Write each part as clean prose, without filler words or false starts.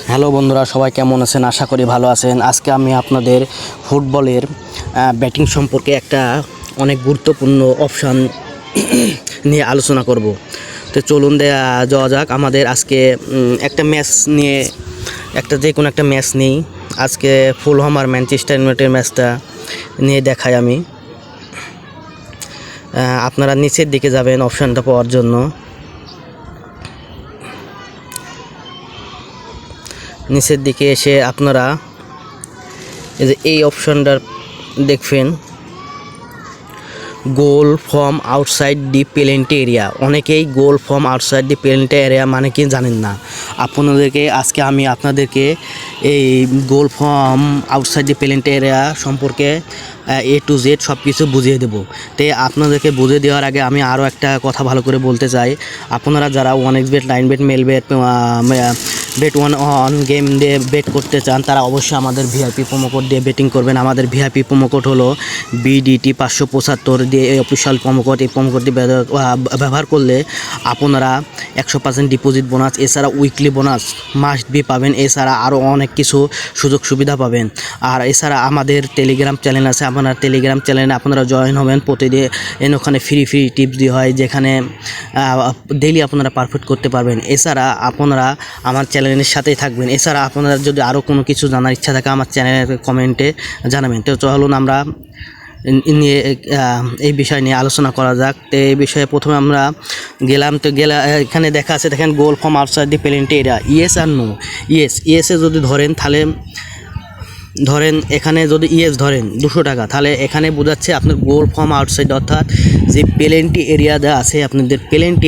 Hello বন্ধুরা, সবাই কেমন আছেন? আশা করি ভালো আছেন। আজকে আমি আপনাদের ফুটবলের ব্যাটিং সম্পর্কে একটা অনেক গুরুত্বপূর্ণ অপশান নিয়ে আলোচনা করব। তো চলুন যাওয়া যাক। আমাদের আজকে একটা ম্যাচ নিয়ে যে কোনো একটা ম্যাচ নেই। আজকে ফুলহাম আর ম্যানচেস্টার ইউনাইটেডের ম্যাচটা নিয়ে দেখাই আমি। আপনারা নিচের দিকে যাবেন অপশানটা পাওয়ার জন্য। নিচের দিকে এসে আপনারা এই অপশনটা দেখবেন, goal from outside the penalty area. অনেকেই goal from outside the penalty area মানে কি জানেন না। আজকে আমি আপনাদেরকে এই goal from outside the penalty area সম্পর্কে A to Z সব কিছু বুঝিয়ে দেবো। তো আপনাদেরকে বুঝিয়ে দেওয়ার আগে আমি আরও একটা কথা ভালো করে বলতে চাই। আপনারা যারা 1xBet, 9bet, Melbet, bet on game দিয়ে বেট করতে চান, তারা অবশ্যই আমাদের ভিআইপি প্রোমো কোড দিয়ে বেটিং করবেন। আমাদের ভিআইপি প্রোমো কোড হলো BDT 575 দিয়ে এই অফিসিয়াল প্রোমো কোড। এই প্রোমো কোডটি ব্যবহার করলে আপনারা 100% ডিপোজিট বোনাস, এছাড়া উইকলি বোনাস মাস্ট বি পাবেন। এছাড়া আরও অনেক কিছু সুযোগ সুবিধা পাবেন। আর এছাড়া আমাদের টেলিগ্রাম চ্যানেল আছে, আপনারা টেলিগ্রাম চ্যানেলে আপনারা জয়েন হবেন। প্রতিদিন ওখানে ফ্রি টিপস দেওয়া হয়, যেখানে ডেইলি আপনারা পারফেক্ট করতে পারবেন। এছাড়া আপনারা আমার চ্যানেলের সাথেই থাকবেন। এছাড়া আপনারা যদি আরও কোনো কিছু জানার ইচ্ছা থাকে আমার চ্যানেলের কমেন্টে জানাবেন। তো চলুন আমরা এই বিষয় নিয়ে আলোচনা করা যাক। তো এই বিষয়ে প্রথমে আমরা এখানে দেখা আছে, দেখেন goal from outside the penalty area, yes আর নো। ইয়েসে যদি ধরেন, তাহলে এখানে যদি ইয়েস ধরেন 200 টাকা, তাহলে এখানে বোঝাচ্ছে আপনার গোল ফ্রম আউটসাইড, অর্থাৎ যে পেনাল্টি এরিয়া দেওয়া আছে আপনাদের পেনাল্টি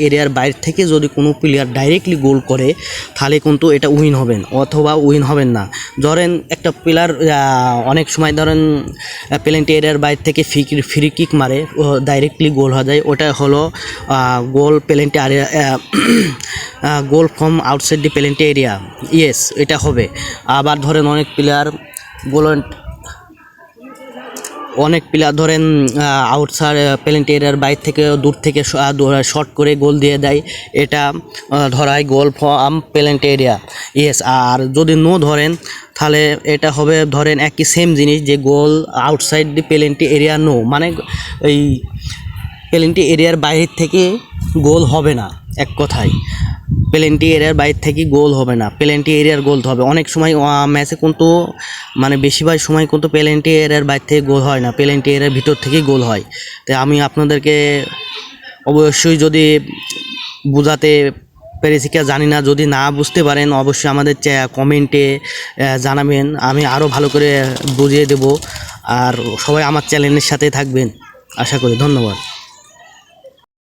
এরিয়ার বাইরে থেকে যদি কোনো প্লেয়ার ডাইরেক্টলি গোল করে, তাহলে কিন্তু এটা উইন হবেন অথবা উইন হবেন না। ধরেন একটা প্লেয়ার অনেক সময় ধরেন পেনাল্টি এরিয়ার বাইরে থেকে ফ্রি কিক মারে, ডাইরেক্টলি গোল হয়ে যায়, ওটা হলো goal penalty area, goal from outside the penalty area, yes এটা হবে। আবার ধরেন অনেক প্লেয়ার ধরেন আউটসাইড পেনাল্টি এরিয়ার বাইরে থেকে দূর থেকে শর্ট করে গোল দিয়ে দেয়, এটা ধরা হয় গোল ফ্রম পেনাল্টি এরিয়া, ইয়েস। আর যদি নো ধরেন, তাহলে এটা হবে ধরেন একই সেম জিনিস, যে goal outside the penalty area no, মানে এই পেনাল্টি এরিয়ার বাইরে থেকে গোল হবে না। এক কথায় পেনাল্টি এরিয়ার বাইরে থেকে গোল হবে না, পেনাল্টি এরিয়ার গোল হবে। অনেক সময় ম্যাচে কিন্তু মানে বেশিরভাগ সময় কিন্তু পেনাল্টি এরিয়ার বাইরে থেকে গোল হয় না, পেনাল্টি এরিয়ার ভিতর থেকেই গোল হয়। তাই আমি আপনাদেরকে অবশ্যই যদি বোঝাতে পেরেছি কি জানি না, যদি না বুঝতে পারেন অবশ্যই আমাদের কমেন্টে জানাবেন, আমি আরও ভালো করে বুঝিয়ে দেব। আর সবাই আমার চ্যানেলের সাথে থাকবেন আশা করি। ধন্যবাদ।